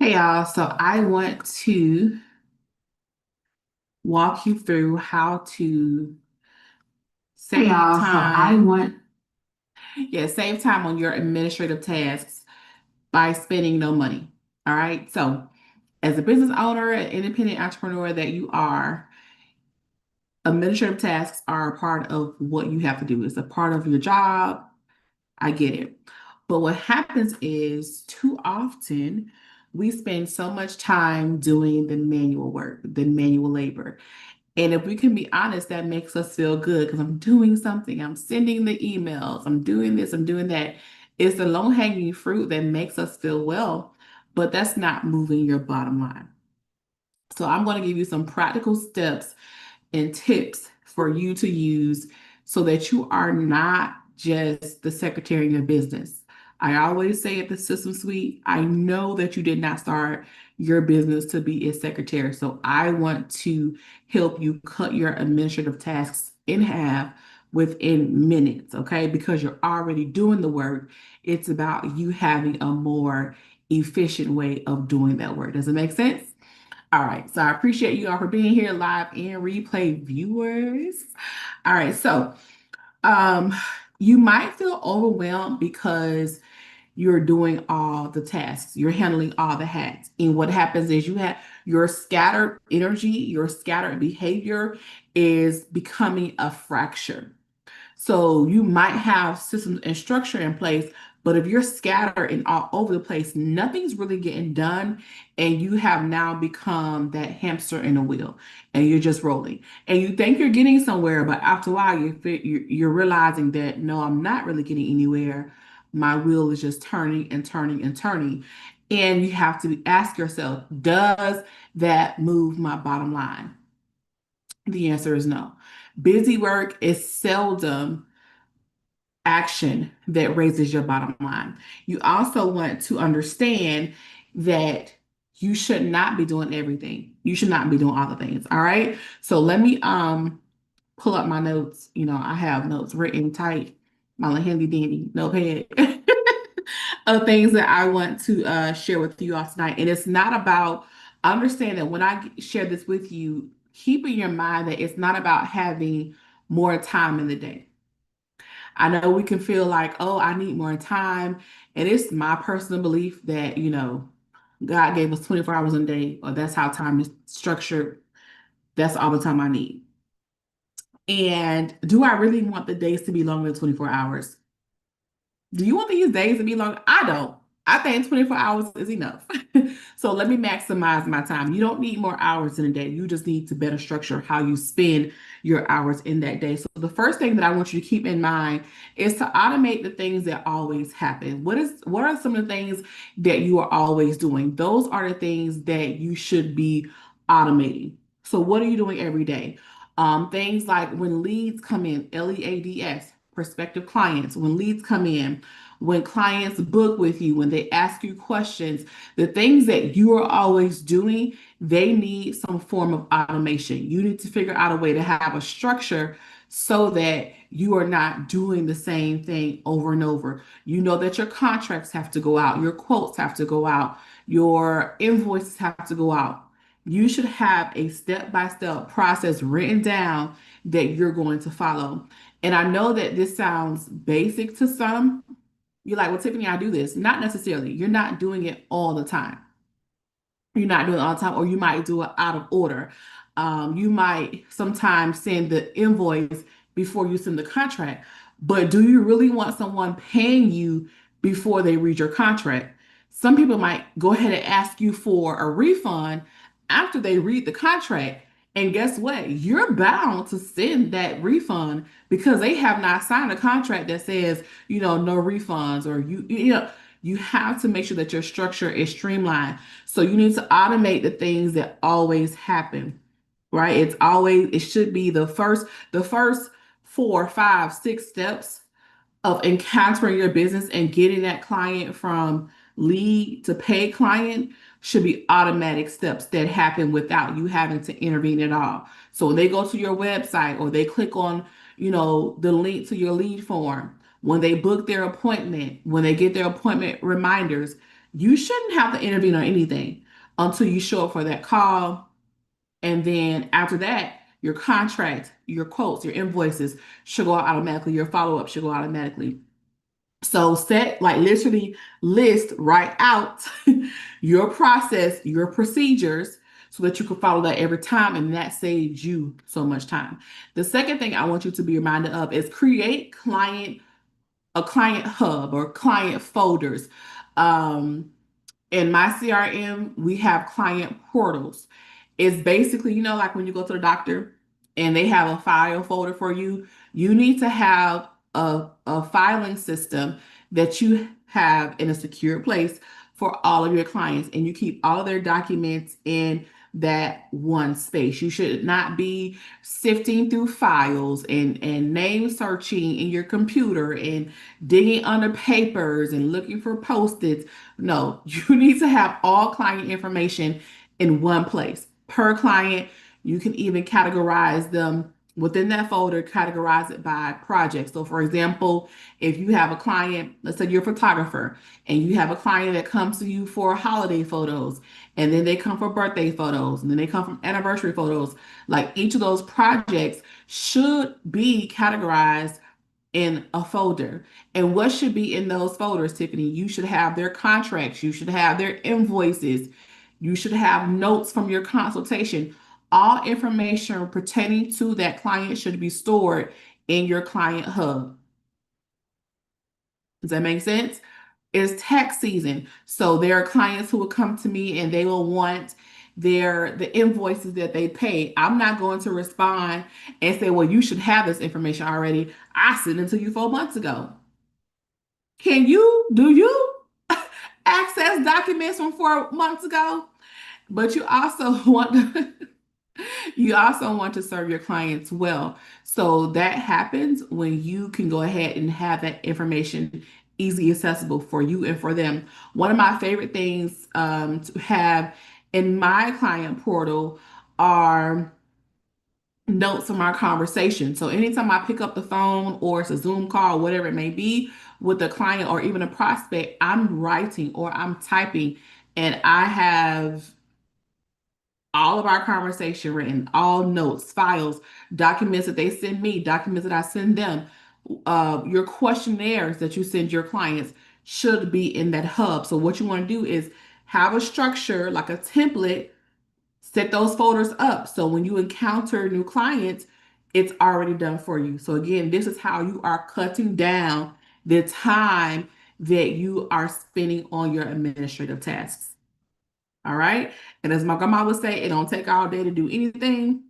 Hey y'all, so I want to walk you through how to Hey save y'all, so I time. want, Save time on your administrative tasks by spending no money. All right. So, as a business owner, an independent entrepreneur that you are, administrative tasks are a part of what you have to do. It's a part of your job. I get it. But what happens is too often we spend so much time doing the manual work, the manual labor. And if we can be honest, that makes us feel good because I'm doing something. I'm sending the emails. I'm doing this. I'm doing that. It's the low hanging fruit that makes us feel well, but that's not moving your bottom line. So I'm going to give you some practical steps and tips for you to use so that you are not just the secretary in your business. I always say at the System Suite, I know that you did not start your business to be a secretary. So I want to help you cut your administrative tasks in half within minutes, okay? Because you're already doing the work. It's about you having a more efficient way of doing that work. Does it make sense? All right, so I appreciate you all for being here live and replay viewers. All right, so um, you might feel overwhelmed because you're doing all the tasks, you're handling all the hats. And what happens is you have your scattered energy, your scattered behavior is becoming a fracture. So you might have systems and structure in place, but if you're scattered and all over the place, nothing's really getting done. And you have now become that hamster in a wheel and you're just rolling. And you think you're getting somewhere, but after a while, you're realizing that no, I'm not really getting anywhere. My wheel is just turning and turning and turning. And you have to ask yourself, does that move my bottom line? The answer is no. Busy work is seldom action that raises your bottom line. You also want to understand that you should not be doing everything. You should not be doing all the things. All right. So let me pull up my notes. You know, I have notes written tight, my little handy dandy notepad of things that I want to share with you all tonight. And it's not about understand that when I share this with you, keep in your mind that it's not about having more time in the day. I know we can feel like, oh, I need more time. And it's my personal belief that, God gave us 24 hours a day, or that's how time is structured. That's all the time I need. And do I really want the days to be longer than 24 hours? Do you want these days to be long? I don't. I think 24 hours is enough. So let me maximize my time. You don't need more hours in a day. You just need to better structure how you spend your hours in that day. So the first thing that I want you to keep in mind is to automate the things that always happen. What are some of the things that you are always doing? Those are the things that you should be automating. So what are you doing every day? Things like when leads come in, LEADS, prospective clients, when leads come in, when clients book with you, when they ask you questions, the things that you are always doing, they need some form of automation. You need to figure out a way to have a structure so that you are not doing the same thing over and over. You know that your contracts have to go out, your quotes have to go out, your invoices have to go out. You should have a step-by-step process written down that you're going to follow. And I know that this sounds basic to some. You're like, well, Tiffany, I do this. Not necessarily. You're not doing it all the time. You're not doing it all the time, or you might do it out of order. You might sometimes send the invoice before you send the contract, but do you really want someone paying you before they read your contract? Some people might go ahead and ask you for a refund after they read the contract. And guess what? You're bound to send that refund because they have not signed a contract that says, no refunds, or you have to make sure that your structure is streamlined. So you need to automate the things that always happen, right? It should be the first 4, 5, 6 steps of encountering your business and getting that client from lead to paid client should be automatic steps that happen without you having to intervene at all. So when they go to your website or they click on, the link to your lead form, when they book their appointment, when they get their appointment reminders, You shouldn't have to intervene on anything until you show up for that call. And then after that, your contract, your quotes, your invoices should go out automatically. Your follow up should go automatically. So set, like literally list, write out your process, your procedures so that you can follow that every time, and that saves you so much time. The second thing I want you to be reminded of is create a client hub or client folders. Um, in my CRM, we have client portals. It's basically, like when you go to the doctor and they have a file folder for you, you need to have a filing system that you have in a secure place for all of your clients, and you keep all of their documents in that one space. You should not be sifting through files and name searching in your computer and digging under papers and looking for post-its. No, you need to have all client information in one place per client. You can even categorize them within that folder, categorize it by project. So, for example, if you have a client, let's say you're a photographer, and you have a client that comes to you for holiday photos, and then they come for birthday photos, and then they come from anniversary photos, like each of those projects should be categorized in a folder. And what should be in those folders, Tiffany? You should have their contracts, you should have their invoices, you should have notes from your consultation. All information pertaining to that client should be stored in your client hub. Does that make sense? It's tax season. So there are clients who will come to me and they will want the invoices that they pay. I'm not going to respond and say, well, you should have this information already. I sent it to you 4 months ago. Do you access documents from 4 months ago? But you also want to you also want to serve your clients well. So that happens when you can go ahead and have that information easily accessible for you and for them. One of my favorite things to have in my client portal are notes from our conversation. So anytime I pick up the phone or it's a Zoom call, whatever it may be, with a client or even a prospect, I'm writing or I'm typing, and I have all of our conversation written, all notes, files, documents that they send me, documents that I send them. Your questionnaires that you send your clients should be in that hub. So what you want to do is have a structure like a template. Set those folders up so when you encounter new clients, it's already done for you. So again, this is how you are cutting down the time that you are spending on your administrative tasks. All right. And as my grandma would say, it don't take all day to do anything.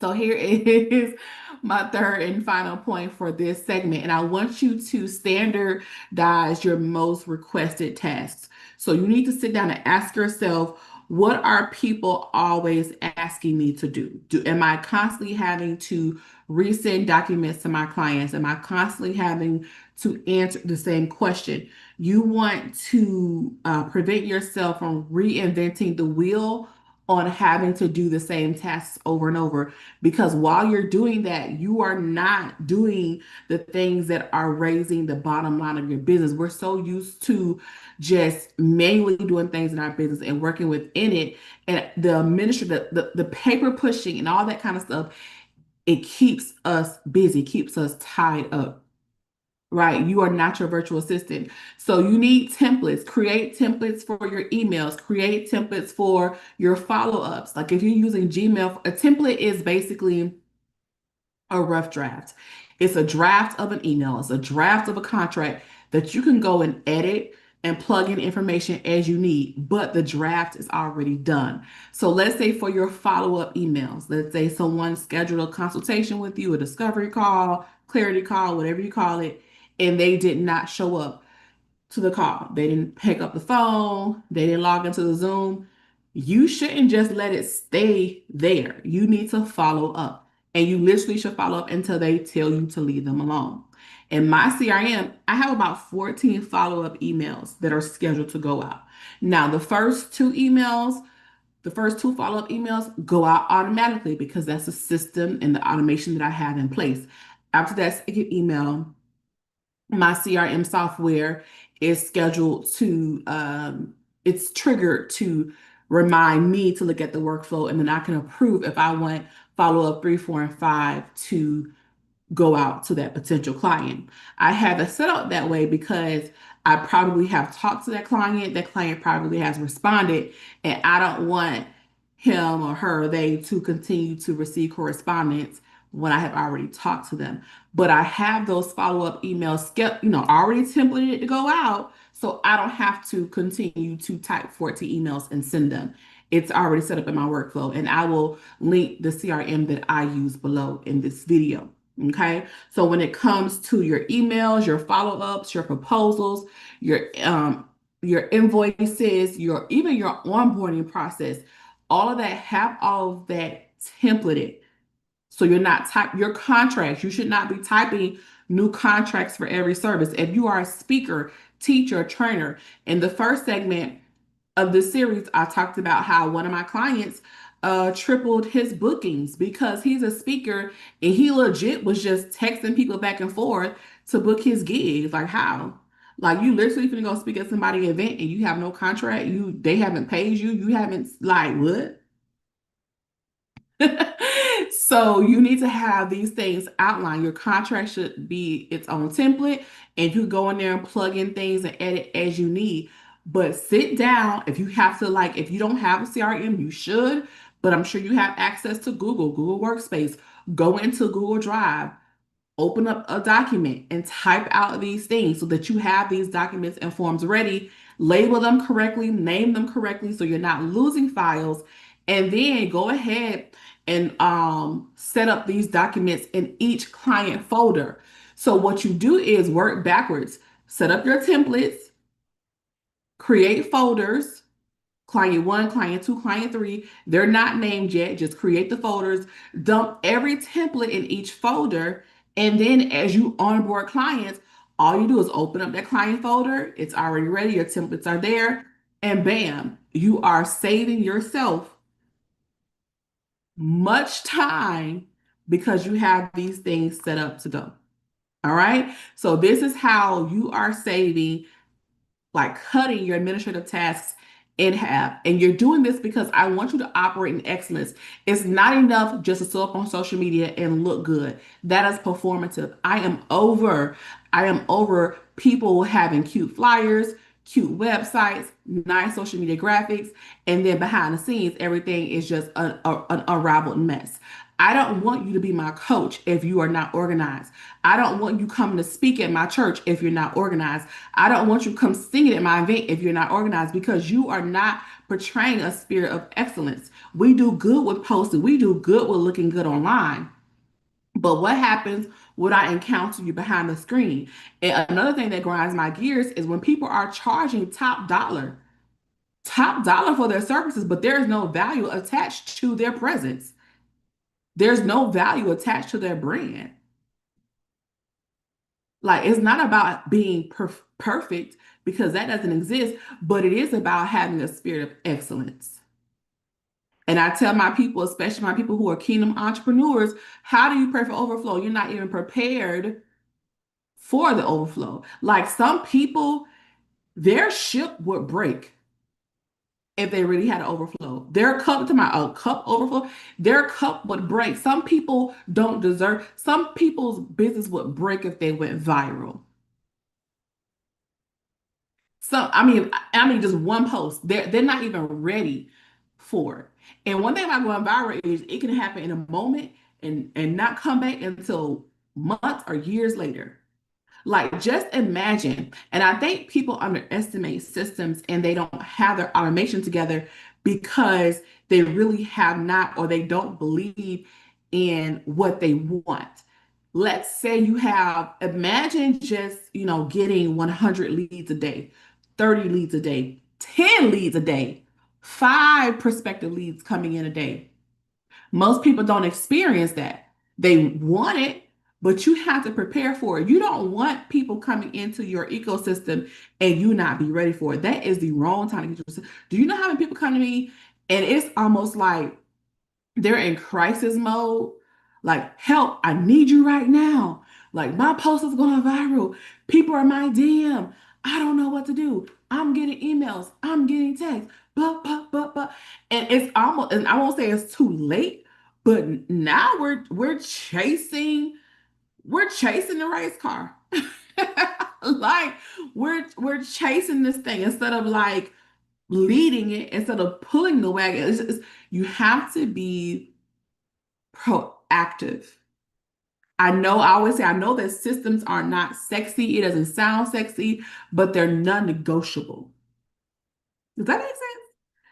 So here is my third and final point for this segment. And I want you to standardize your most requested tasks. So you need to sit down and ask yourself, what are people always asking me to do? Am I constantly having to resend documents to my clients? Am I constantly having to answer the same question? You want to prevent yourself from reinventing the wheel on having to do the same tasks over and over, because while you're doing that, you are not doing the things that are raising the bottom line of your business. We're so used to just manually doing things in our business and working within it, and the administrative, the paper pushing and all that kind of stuff, it keeps us busy, keeps us tied up. Right, you are not your virtual assistant. So you need templates. Create templates for your emails. Create templates for your follow-ups. Like if you're using Gmail, a template is basically a rough draft. It's a draft of an email. It's a draft of a contract that you can go and edit and plug in information as you need, but the draft is already done. So let's say for your follow-up emails, let's say someone scheduled a consultation with you, a discovery call, clarity call, whatever you call it, and they did not show up to the call. They didn't pick up the phone, they didn't log into the Zoom. You shouldn't just let it stay there. You need to follow up. And you literally should follow up until they tell you to leave them alone. In my CRM, I have about 14 follow-up emails that are scheduled to go out. Now, the first two follow-up emails go out automatically because that's the system and the automation that I have in place. After that second email, my CRM software is scheduled to, it's triggered to remind me to look at the workflow, and then I can approve if I want follow up 3, 4, and 5 to go out to that potential client. I have it set up that way because I probably have talked to that client. That client probably has responded, and I don't want him or her, they to continue to receive correspondence when I have already talked to them. But I have those follow-up emails, already templated to go out, so I don't have to continue to type 14 emails and send them. It's already set up in my workflow, and I will link the CRM that I use below in this video. Okay, so when it comes to your emails, your follow-ups, your proposals, your invoices, your onboarding process, all of that, have all of that templated. So you're not type your contracts. You should not be typing new contracts for every service. If you are a speaker, teacher, trainer, in the first segment of this series, I talked about how one of my clients tripled his bookings because he's a speaker and he legit was just texting people back and forth to book his gigs. Like how? Like you literally finna go speak at somebody's event and you have no contract. They haven't paid you. You haven't like what? So you need to have these things outlined. Your contract should be its own template, and you go in there and plug in things and edit as you need. But sit down if you have to, like, if you don't have a CRM, you should, but I'm sure you have access to Google Workspace. Go into Google Drive, open up a document and type out these things so that you have these documents and forms ready, label them correctly, name them correctly so you're not losing files, and then go ahead and set up these documents in each client folder. So what you do is work backwards. Set up your templates, create folders, client one, client two, client three. They're not named yet. Just create the folders, dump every template in each folder. And then as you onboard clients, all you do is open up that client folder. It's already ready. Your templates are there. And bam, you are saving yourself much time because you have these things set up to go. All right. So this is how you are saving, like cutting your administrative tasks in half. And you're doing this because I want you to operate in excellence. It's not enough just to show up on social media and look good. That is performative. I am over people having cute flyers, cute websites, nice social media graphics, and then behind the scenes, everything is just an unraveled mess. I don't want you to be my coach if you are not organized. I don't want you coming to speak at my church if you're not organized. I don't want you come singing at my event if you're not organized because you are not portraying a spirit of excellence. We do good with posting. We do good with looking good online. But what happens when I encounter you behind the screen? And another thing that grinds my gears is when people are charging top dollar for their services, but there is no value attached to their presence. There's no value attached to their brand. Like it's not about being perfect because that doesn't exist, but it is about having a spirit of excellence. And I tell my people, especially my people who are kingdom entrepreneurs, how do you pray for overflow? You're not even prepared for the overflow. Like some people, their ship would break if they really had an overflow. Their cup to my cup overflow, their cup would break. Some people don't deserve, some people's business would break if they went viral. So I mean, just one post. They're not even ready for it. And one thing about going viral is it can happen in a moment and not come back until months or years later. Like just imagine, and I think people underestimate systems and they don't have their automation together because they really have not or they don't believe in what they want. Let's say you have, imagine just, getting 100 leads a day, 30 leads a day, 10 leads a day, five prospective leads coming in a day. Most people don't experience that. They want it, but you have to prepare for it. You don't want people coming into your ecosystem and you not be ready for it. That is the wrong time to get yourself. Do you know how many people come to me and it's almost like they're in crisis mode? Like, help, I need you right now. Like, my post is going viral. People are my DM. I don't know what to do. I'm getting emails, I'm getting texts, but. And it's almost, and I won't say it's too late, but now we're chasing the race car. Like we're chasing this thing instead of like leading it, instead of pulling the wagon. You have to be proactive. I always say, I know that systems are not sexy. It doesn't sound sexy, but they're non-negotiable. Does that make sense?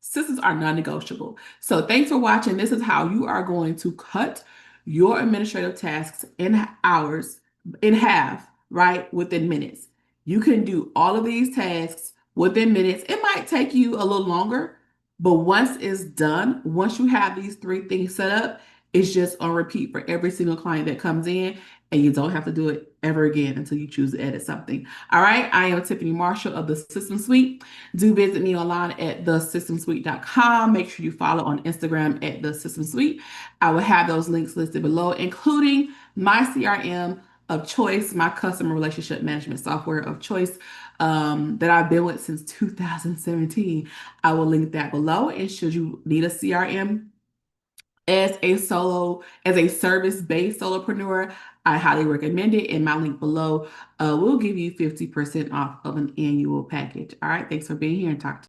Systems are non-negotiable. So thanks for watching. This is how you are going to cut your administrative tasks in hours in half, right? Within minutes. You can do all of these tasks within minutes. It might take you a little longer, but once it's done, once you have these three things set up, it's just on repeat for every single client that comes in, and you don't have to do it ever again until you choose to edit something. All right, I am Tiffany Marshall of the System Suite. Do visit me online at thesystemsuite.com. Make sure you follow on Instagram at the System Suite. I will have those links listed below, including my CRM of choice, my customer relationship management software of choice, that I've been with since 2017. I will link that below. And should you need a CRM as a service-based solopreneur, I highly recommend it. And my link below will give you 50% off of an annual package. All right, thanks for being here, and talk to you.